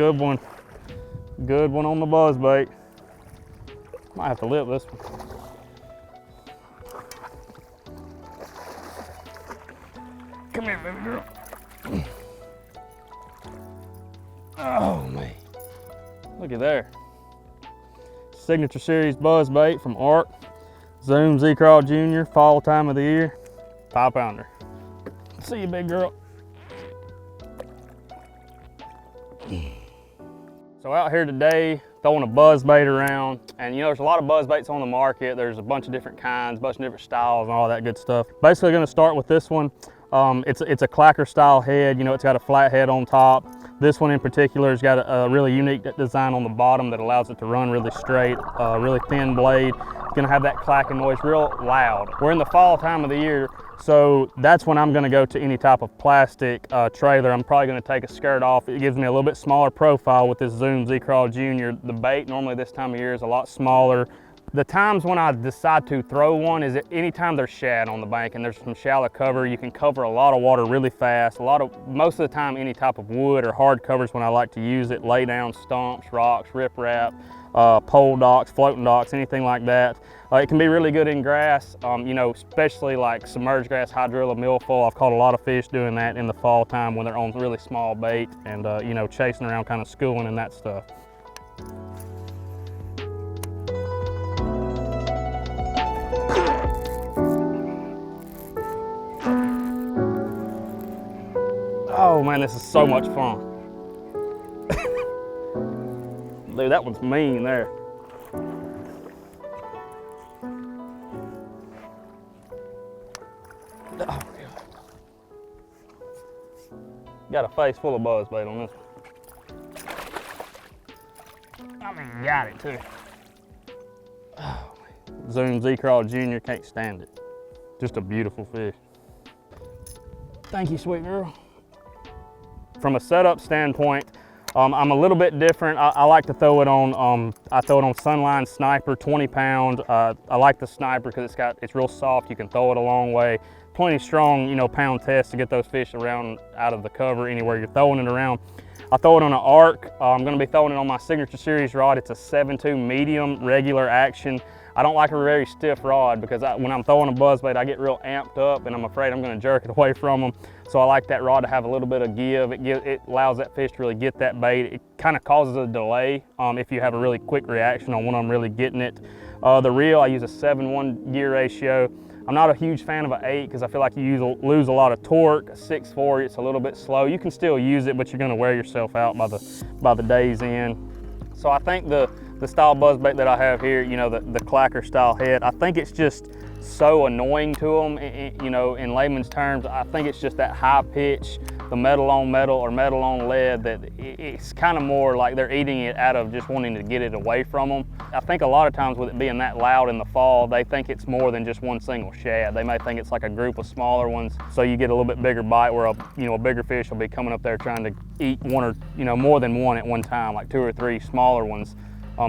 Good one. Good one on the buzzbait. Might have to lip this one. Come here, baby girl. Oh, man. Look at there. Signature Series buzzbait from Art. Zoom Z-Crawl Jr., fall time of the year. 5 pounder. See you, big girl. So out here today, throwing a buzzbait around, and you know, there's a lot of buzzbaits on the market. There's a bunch of different kinds, a bunch of different styles and all that good stuff. Basically gonna start with this one. It's a clacker style head. You know, it's got a flat head on top. This one in particular has got a really unique design on the bottom that allows it to run really straight, really thin blade. It's gonna have that clacking noise real loud. We're in the fall time of the year, so that's when I'm gonna go to any type of plastic trailer. I'm probably gonna take a skirt off. It gives me a little bit smaller profile with this Zoom Z-Crawl Jr. The bait normally this time of year is a lot smaller. The times when I decide to throw one is anytime there's shad on the bank and there's some shallow cover. You can cover a lot of water really fast. Most of the time, any type of wood or hard covers when I like to use it, lay down stumps, rocks, riprap, pole docks, floating docks, anything like that. It can be really good in grass, you know, especially like submerged grass, hydrilla, milfoil. I've caught a lot of fish doing that in the fall time when they're on really small bait and, you know, chasing around kind of schooling and that stuff. Oh man, this is so much fun. Dude, that one's mean there. Oh, God. Got a face full of buzzbait on this one. I mean, got it too. Oh, man. Zoom Z-Crawl Jr., can't stand it. Just a beautiful fish. Thank you, sweet girl. From a setup standpoint, I'm a little bit different. I like to throw it on, I throw it on Sunline Sniper, 20 pound. I like the Sniper because it's real soft. You can throw it a long way. Plenty strong, you know, pound test to get those fish around out of the cover anywhere you're throwing it around. I throw it on an arc. I'm gonna be throwing it on my Signature Series rod. It's a 7.2 medium regular action. I don't like a very stiff rod because when I'm throwing a buzzbait, I get real amped up and I'm afraid I'm gonna jerk it away from them. So I like that rod to have a little bit of give. It allows that fish to really get that bait. It kind of causes a delay if you have a really quick reaction on when I'm really getting it. The reel, I use a 7:1 gear ratio. I'm not a huge fan of an 8 because I feel like you lose a lot of torque. A 6.4, it's a little bit slow. You can still use it, but you're gonna wear yourself out by the day's end. So I think the style buzzbait that I have here, you know, the clacker style head, I think it's just so annoying to them, you know, in layman's terms. I think it's just that high pitch, the metal on metal or metal on lead, that it's kind of more like they're eating it out of just wanting to get it away from them. I think a lot of times with it being that loud in the fall, they think it's more than just one single shad. They may think it's like a group of smaller ones, so you get a little bit bigger bite where a bigger fish will be coming up there trying to eat one or, you know, more than one at one time, like 2 or 3 smaller ones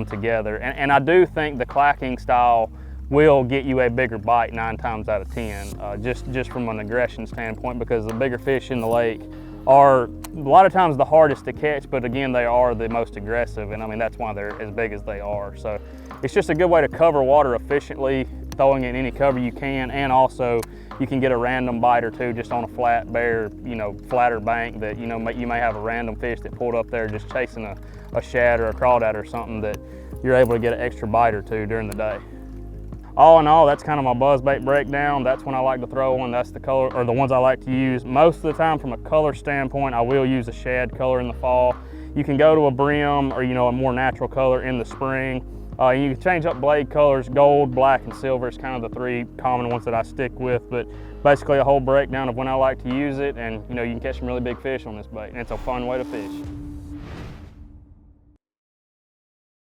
together. And I do think the clacking style will get you a bigger bite 9 times out of 10, just from an aggression standpoint, because the bigger fish in the lake are a lot of times the hardest to catch, but again, they are the most aggressive, and I mean, that's why they're as big as they are. So it's just a good way to cover water efficiently, throwing in any cover you can, and also you can get a random bite or two just on a flat, bare, you know, flatter bank that, you know, you may have a random fish that pulled up there just chasing a shad or a crawdad or something that you're able to get an extra bite or two during the day. All in all, that's kind of my buzzbait breakdown. That's when I like to throw one. That's the color, or the ones I like to use. Most of the time, from a color standpoint, I will use a shad color in the fall. You can go to a brim or, you know, a more natural color in the spring. You can change up blade colors. Gold, black, and silver is kind of the 3 common ones that I stick with. But basically a whole breakdown of when I like to use it, and you know, you can catch some really big fish on this bait, and it's a fun way to fish.